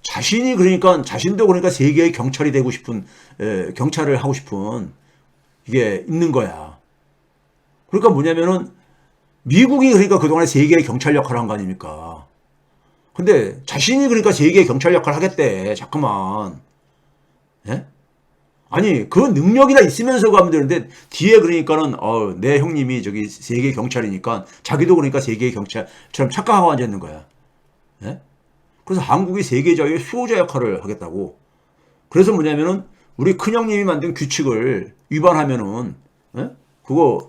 자신도 그러니까 세계의 경찰이 되고 싶은 경찰을 하고 싶은 이게 있는 거야. 그러니까 뭐냐면은 미국이 그러니까 그동안에 세계의 경찰 역할을 한 거 아닙니까? 근데 자신이 그러니까 세계의 경찰 역할을 하겠대. 자꾸만. 예? 아니 그 능력이나 있으면서 가면 되는데 뒤에 그러니까는 내 형님이 저기 세계 경찰이니까 자기도 그러니까 세계 경찰처럼 착각하고 앉아 있는 거야. 예? 그래서 한국이 세계적인 수호자 역할을 하겠다고. 그래서 뭐냐면은 우리 큰형님이 만든 규칙을 위반하면은 예? 그거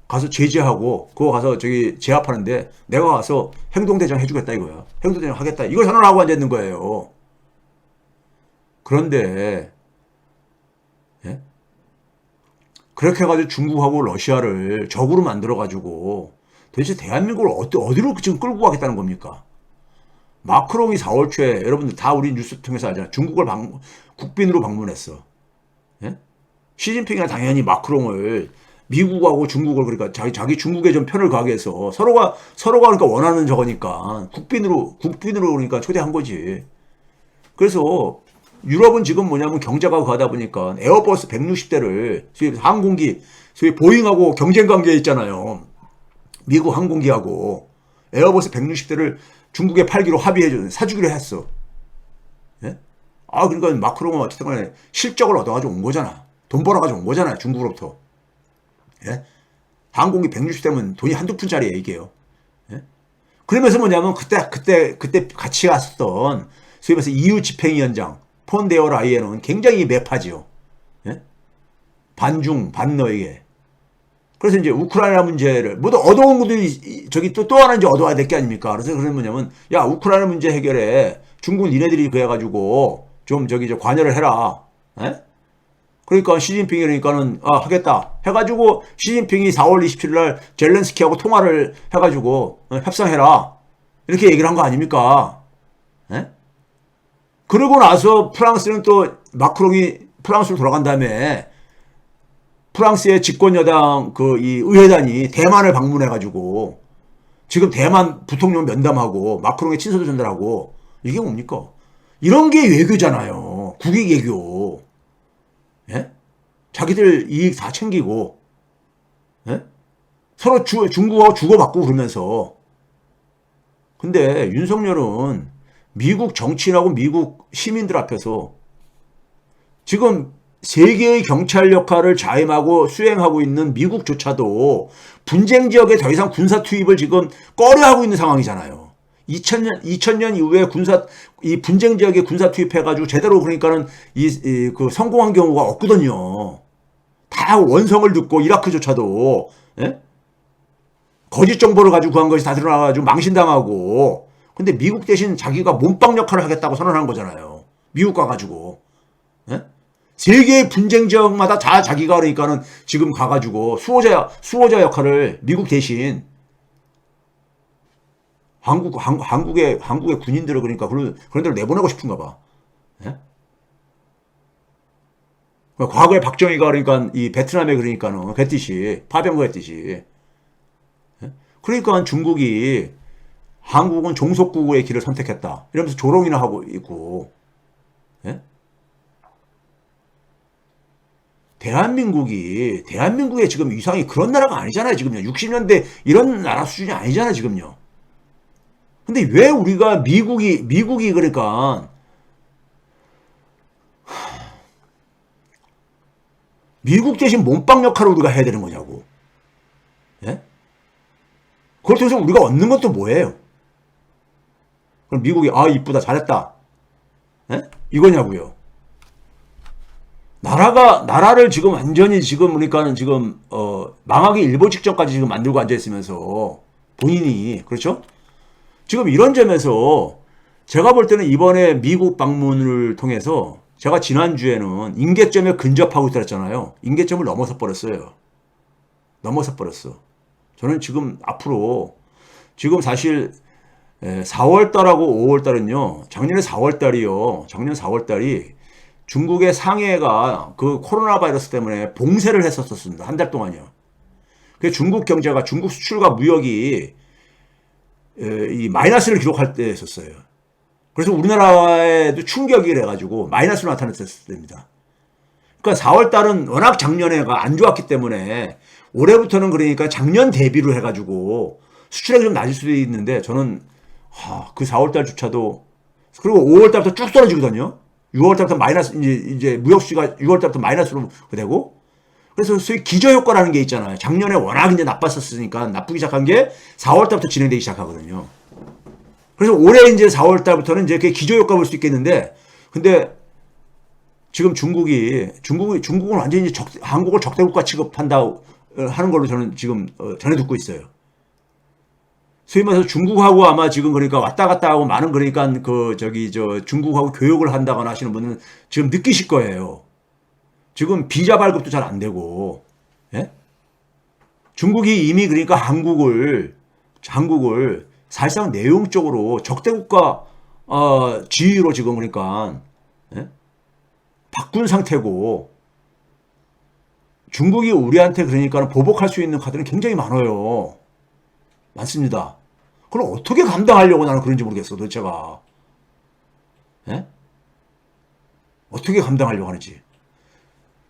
가서 제재하고 그거 가서 저기 제압하는데 내가 가서 행동대장 해주겠다 이거야. 행동대장 하겠다. 이걸 선언하고 앉아 있는 거예요. 그런데 예? 그렇게 해가지고 중국하고 러시아를 적으로 만들어가지고 도대체 대한민국을 어디로 지금 끌고 가겠다는 겁니까? 마크롱이 4월 초에 여러분들 다 우리 뉴스 통해서 알잖아요. 중국을 국빈으로 방문했어. 예? 시진핑이나 당연히 마크롱을 미국하고 중국을 그러니까 자기 중국에 좀 편을 가게 해서 서로가 그러니까 원하는 저거니까 국빈으로 그러니까 초대한 거지. 그래서 유럽은 지금 뭐냐면 경제가 가다 보니까 에어버스 160대를 항공기 소위 보잉하고 경쟁 관계에 있잖아요. 미국 항공기하고 에어버스 160대를 중국에 팔기로 사주기로 했어. 예? 그러니까 마크롱은 어쨌든 간에 실적을 얻어가지고 온 거잖아. 돈 벌어가지고 온 거잖아. 중국으로부터. 예? 항공기 160대면 돈이 한두 푼짜리예요, 이게요. 예? 그러면서 뭐냐면 그때 같이 갔었던 소위 말해서 EU 집행위원장 폰데어 라이에는 굉장히 매파지요. 예? 반중, 반너에게. 그래서 이제 우크라이나 문제를 모두 얻어온 것들이 저기 또 하나 이제 얻어와야 될 게 아닙니까? 그래서 그런 뭐냐면 야 우크라이나 문제 해결에 중국 니네들이 그래가지고 좀 저기 관여를 해라. 예? 그러니까 시진핑이 그러니까는 하겠다 해가지고 시진핑이 4월 27일 날 젤렌스키하고 통화를 해가지고 협상해라 이렇게 얘기를 한 거 아닙니까? 예? 그러고 나서 프랑스는 또 마크롱이 프랑스로 돌아간 다음에 프랑스의 집권여당 이 의회단이 대만을 방문해가지고 지금 대만 부통령 면담하고 마크롱의 친서도 전달하고 이게 뭡니까? 이런 게 외교잖아요. 국익 외교. 예? 자기들 이익 다 챙기고 예? 서로 중국하고 주고받고 그러면서 근데 윤석열은 미국 정치인하고 미국 시민들 앞에서 지금 세계의 경찰 역할을 자임하고 수행하고 있는 미국조차도 분쟁 지역에 더 이상 군사 투입을 지금 꺼려하고 있는 상황이잖아요. 2000년 이후에 이 분쟁 지역에 군사 투입해가지고 제대로 그러니까는 그 성공한 경우가 없거든요. 다 원성을 듣고 이라크조차도, 예? 거짓 정보를 가지고 구한 것이 다 드러나가지고 망신당하고. 근데 미국 대신 자기가 몸빵 역할을 하겠다고 선언한 거잖아요. 미국 가가지고. 예? 세계의 분쟁 지역마다 다 자기가 그러니까는 지금 가가지고 수호자 역할을 미국 대신 한국의 군인들을 그러니까 그런 데를 내보내고 싶은가 봐. 예? 과거에 박정희가 그러니까 이 베트남에 그러니까는 했듯이 파병거 했듯이. 예? 그러니까 중국이 한국은 종속국의 길을 선택했다. 이러면서 조롱이나 하고 있고. 예? 대한민국의 지금 위상이 그런 나라가 아니잖아요, 지금요. 60년대 이런 나라 수준이 아니잖아요, 지금요. 근데 왜 우리가 미국이 그러니까, 미국 대신 몸빵 역할을 우리가 해야 되는 거냐고. 예? 그걸 통해서 우리가 얻는 것도 뭐예요? 그럼 미국이, 이쁘다, 잘했다. 예? 이거냐고요. 나라를 지금 완전히 지금 그러니까는 지금 망하기 일보 직전까지 지금 만들고 앉아 있으면서 본인이 그렇죠? 지금 이런 점에서 제가 볼 때는 이번에 미국 방문을 통해서 제가 지난주에는 임계점에 근접하고 있었잖아요. 임계점을 넘어서 버렸어요. 넘어서 버렸어. 저는 지금 앞으로 지금 사실 4월달하고 5월달은요. 작년 4월달이 중국의 상해가 그 코로나 바이러스 때문에 봉쇄를 했었습니다. 한 달 동안요. 그 중국 경제가 중국 수출과 무역이 이 마이너스를 기록할 때였었어요. 그래서 우리나라에도 충격이 돼가지고 마이너스로 나타났을 때입니다. 그러니까 4월 달은 워낙 작년에가 안 좋았기 때문에 올해부터는 그러니까 작년 대비로 해가지고 수출액이 좀 낮을 수도 있는데 저는 그 4월 달조차도 그리고 5월 달부터 쭉 떨어지거든요. 6월 달부터 마이너스 이제 무역 수지가 6월 달부터 마이너스로 되고 그래서 소위 기저 효과라는 게 있잖아요. 작년에 워낙 이제 나빴었으니까 나쁘기 시작한 게 4월 달부터 진행되기 시작하거든요. 그래서 올해 이제 4월 달부터는 이제 그게 기저 효과 볼 수 있겠는데 근데 지금 중국은 완전히 한국을 적대국가 취급한다 하는 걸로 저는 지금 전해 듣고 있어요. 소위 말해서 중국하고 아마 지금 그러니까 왔다 갔다 하고 많은 그러니까 중국하고 교역을 한다거나 하시는 분은 지금 느끼실 거예요. 지금 비자 발급도 잘 안 되고, 예? 중국이 이미 그러니까 한국을 사실상 내용적으로 적대국가 지위로 지금 그러니까 예? 바꾼 상태고 중국이 우리한테 그러니까 보복할 수 있는 카드는 굉장히 많아요. 많습니다. 그걸 어떻게 감당하려고 나는 그런지 모르겠어, 도대체가. 예? 어떻게 감당하려고 하는지.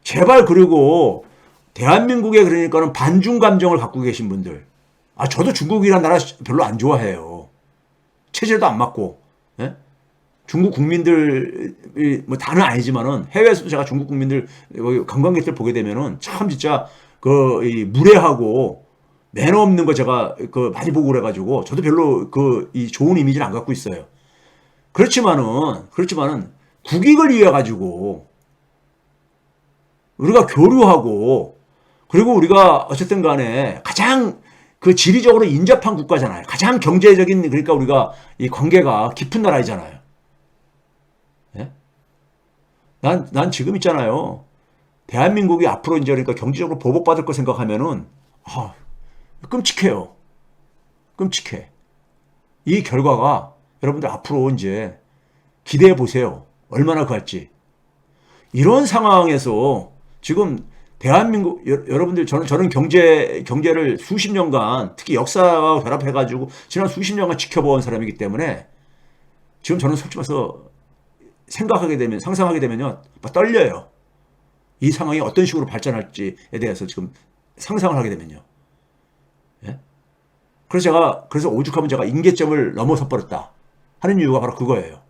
제발 그리고 대한민국에 그러니까는 반중 감정을 갖고 계신 분들. 저도 중국이란 나라 별로 안 좋아해요. 체제도 안 맞고. 예? 중국 국민들이 뭐 다는 아니지만은 해외에서도 제가 중국 국민들 관광객들 보게 되면은 참 진짜 이 무례하고 매너 없는 거 제가 많이 보고 그래가지고 저도 별로 이 좋은 이미지를 안 갖고 있어요. 그렇지만은 국익을 위해 가지고 우리가 교류하고 그리고 우리가 어쨌든 간에 가장 지리적으로 인접한 국가잖아요. 가장 경제적인 그러니까 우리가 이 관계가 깊은 나라이잖아요. 예? 난 지금 있잖아요. 대한민국이 앞으로 이제 그러니까 경제적으로 보복받을 거 생각하면은 끔찍해요. 끔찍해. 이 결과가 여러분들 앞으로 이제 기대해 보세요. 얼마나 갈지. 이런 상황에서 지금 대한민국 여러분들 저는 경제를 수십 년간 특히 역사와 결합해 가지고 지난 수십 년간 지켜본 사람이기 때문에 지금 저는 솔직히 말해서 상상하게 되면요. 막 떨려요. 이 상황이 어떤 식으로 발전할지에 대해서 지금 상상을 하게 되면요. 예? 그래서 오죽하면 제가 임계점을 넘어서 버렸다 하는 이유가 바로 그거예요.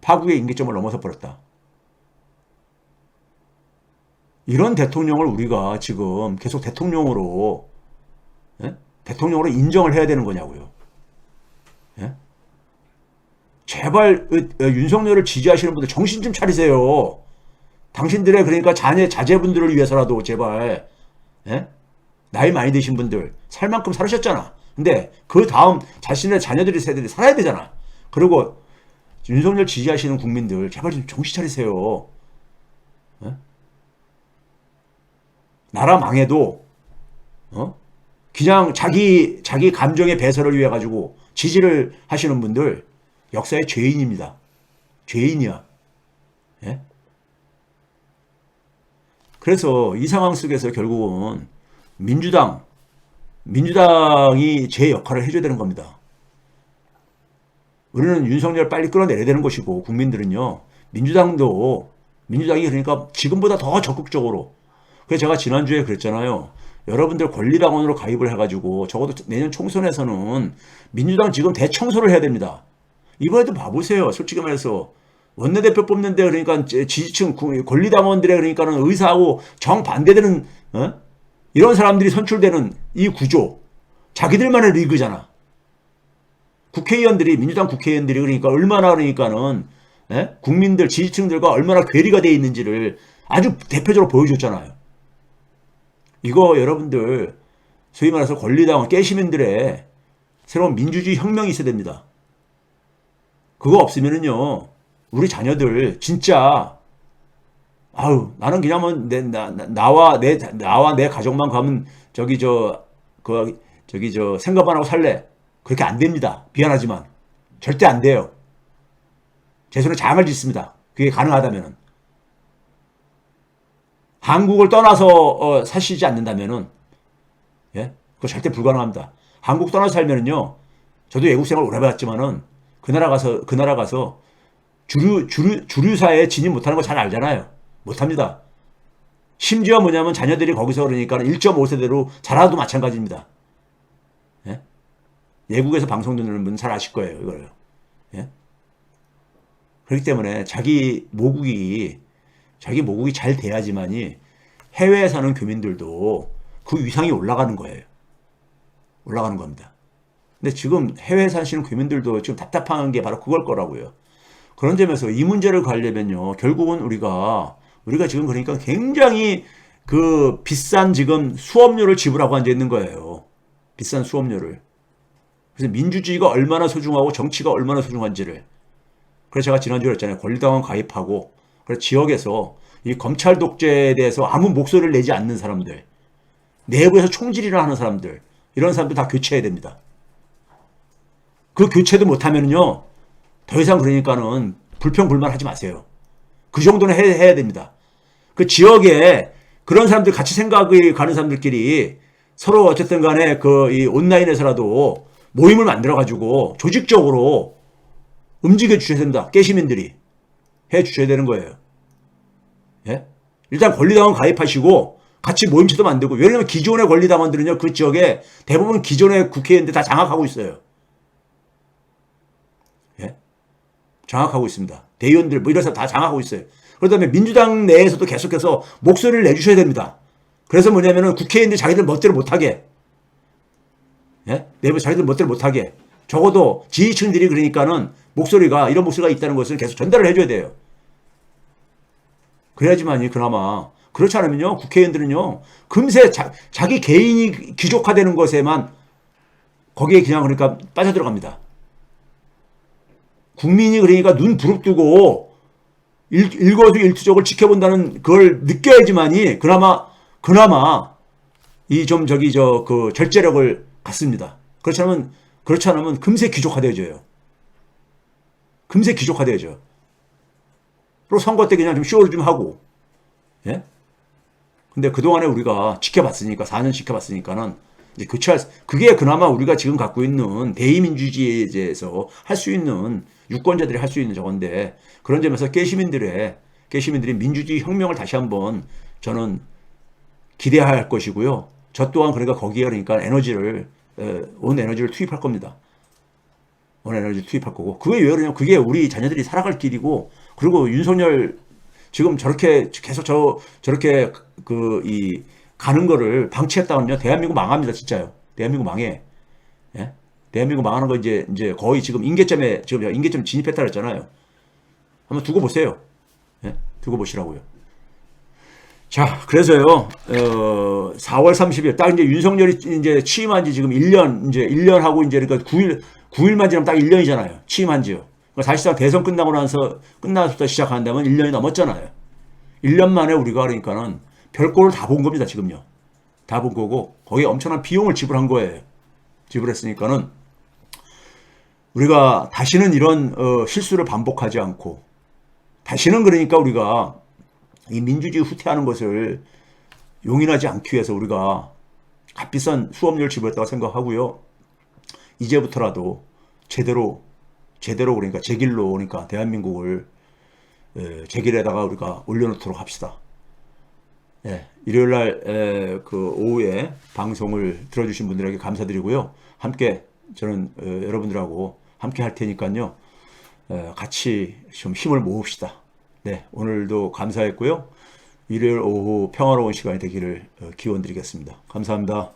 파국의 임계점을 넘어서 버렸다. 이런 대통령을 우리가 지금 계속 예? 대통령으로 인정을 해야 되는 거냐고요. 예? 제발 윤석열을 지지하시는 분들 정신 좀 차리세요. 당신들의 그러니까 자제분들을 위해서라도 제발, 예? 나이 많이 드신 분들 살 만큼 살으셨잖아. 근데 그 다음 자신의 자녀들이 세대들이 살아야 되잖아. 그리고 윤석열 지지하시는 국민들 제발 좀 정신 차리세요. 예? 나라 망해도 그냥 자기 감정의 배설을 위해 가지고 지지를 하시는 분들 역사의 죄인입니다. 죄인이야. 예? 그래서 이 상황 속에서 결국은 민주당이 제 역할을 해줘야 되는 겁니다. 우리는 윤석열 빨리 끌어내려야 되는 것이고 국민들은요. 민주당이 그러니까 지금보다 더 적극적으로. 그래서 제가 지난주에 그랬잖아요. 여러분들 권리당원으로 가입을 해가지고 적어도 내년 총선에서는 민주당 지금 대청소를 해야 됩니다. 이번에도 봐보세요. 솔직히 말해서 원내대표 뽑는데 그러니까 지지층 권리당원들의 그러니까는 의사하고 정반대되는 이런 사람들이 선출되는 이 구조 자기들만의 리그잖아. 민주당 국회의원들이 그러니까 얼마나 그러니까는 국민들 지지층들과 얼마나 괴리가 돼 있는지를 아주 대표적으로 보여줬잖아요. 이거 여러분들 소위 말해서 권리당원 깨시민들의 새로운 민주주의 혁명이 있어야 됩니다. 그거 없으면은요 우리 자녀들 진짜 나는 그냥 뭐 나와 내 가족만 가면 생각 안 하고 살래. 그렇게 안 됩니다. 미안하지만 절대 안 돼요. 제 손에 장을 짓습니다. 그게 가능하다면은. 한국을 떠나서 사시지 않는다면은 예? 그거 절대 불가능합니다. 한국 떠나서 살면은요. 저도 외국 생활 오래 해봤지만은 그 나라 가서 주류사에 진입 못하는 거 잘 알잖아요. 못합니다. 심지어 뭐냐면 자녀들이 거기서 그러니까 1.5세대로 자라도 마찬가지입니다. 예? 외국에서 방송 듣는 분 잘 아실 거예요. 이거를. 예? 그렇기 때문에 자기 모국이 잘 돼야지만이 해외에 사는 교민들도 그 위상이 올라가는 거예요. 올라가는 겁니다. 근데 지금 해외에 사시는 교민들도 지금 답답한 게 바로 그걸 거라고요. 그런 점에서 이 문제를 가려면요. 결국은 우리가 지금 그러니까 굉장히 그 비싼 지금 수업료를 지불하고 앉아 있는 거예요. 비싼 수업료를. 그래서 민주주의가 얼마나 소중하고 정치가 얼마나 소중한지를. 그래서 제가 지난주에 했잖아요. 권리당원 가입하고 그래서 지역에서 이 검찰 독재에 대해서 아무 목소리를 내지 않는 사람들, 내부에서 총질이나 하는 사람들, 이런 사람들 다 교체해야 됩니다. 그 교체도 못하면요, 더 이상 그러니까는 불평불만하지 마세요. 그 정도는 해야 됩니다. 그 지역에 그런 사람들 같이 생각이 가는 사람들끼리 서로 어쨌든 간에 이 온라인에서라도 모임을 만들어가지고 조직적으로 움직여 주셔야 됩니다. 깨시민들이 해 주셔야 되는 거예요. 예? 일단 권리당원 가입하시고 같이 모임체도 만들고. 왜냐면 기존의 권리당원들은요 그 지역에 대부분 기존의 국회의원들 다 장악하고 있어요. 예? 장악하고 있습니다. 대의원들 뭐 이런 사람 다 장악하고 있어요. 그러다 민주당 내에서도 계속해서 목소리를 내주셔야 됩니다. 그래서 뭐냐면은 국회의원들이 자기들 멋대로 못하게, 예? 내부 자기들 멋대로 못하게 적어도 지지층들이 그러니까는 이런 목소리가 있다는 것을 계속 전달을 해줘야 돼요. 그래야지만이 그나마. 그렇지 않으면요 국회의원들은요 금세 자기 개인이 귀족화되는 것에만 거기에 그냥 그러니까 빠져들어갑니다. 국민이 그러니까 눈 부릅뜨고 일거수일투족을 지켜본다는 그걸 느껴야지만이 그나마 이 좀 그 절제력을 갖습니다. 그렇지 않으면 금세 귀족화되어져요. 금세 귀족화되어져. 그리고 선거 때 그냥 좀 쇼를 좀 하고. 예? 근데 그동안에 우리가 지켜봤으니까, 4년 지켜봤으니까는, 이제 그게 그나마 우리가 지금 갖고 있는 대의민주주의에서 할 수 있는, 유권자들이 할 수 있는 저건데, 그런 점에서 깨시민들이 민주주의 혁명을 다시 한번 저는 기대해야 할 것이고요. 저 또한 그러니까 거기에 그러니까 온 에너지를 투입할 겁니다. 온 에너지를 투입할 거고. 그게 왜 그러냐면 그게 우리 자녀들이 살아갈 길이고, 그리고 윤석열 지금 저렇게 계속 저렇게 이 가는 거를 방치했다면요, 대한민국 망합니다, 진짜요. 대한민국 망해. 예? 대한민국 망하는 거 이제 거의 지금 임계점 진입했다 그랬잖아요. 한번 두고 보세요. 예? 두고 보시라고요. 자, 그래서요, 4월 30일, 딱 이제 윤석열이 이제 취임한 지 지금 1년, 이제 1년 하고 이제 그러니까 9일만 지나면 딱 1년이잖아요. 취임한 지요. 그러니까 사실상 대선 끝나서부터 시작한다면 1년이 넘었잖아요. 1년 만에 우리가 그러니까는 별꼴을 다 본 겁니다, 지금요. 다 본 거고, 거기에 엄청난 비용을 지불한 거예요. 지불했으니까는 우리가 다시는 이런 실수를 반복하지 않고, 다시는 그러니까 우리가 이 민주주의 후퇴하는 것을 용인하지 않기 위해서 우리가 값비싼 수업료를 지불했다고 생각하고요. 이제부터라도 제대로 그러니까 제 길로 그러니까 대한민국을 제 길에다가 우리가 올려놓도록 합시다. 예, 일요일 날 그 오후에 방송을 들어주신 분들에게 감사드리고요. 함께 저는 여러분들하고 함께 할 테니까요. 같이 좀 힘을 모읍시다. 네, 오늘도 감사했고요. 일요일 오후 평화로운 시간이 되기를 기원드리겠습니다. 감사합니다.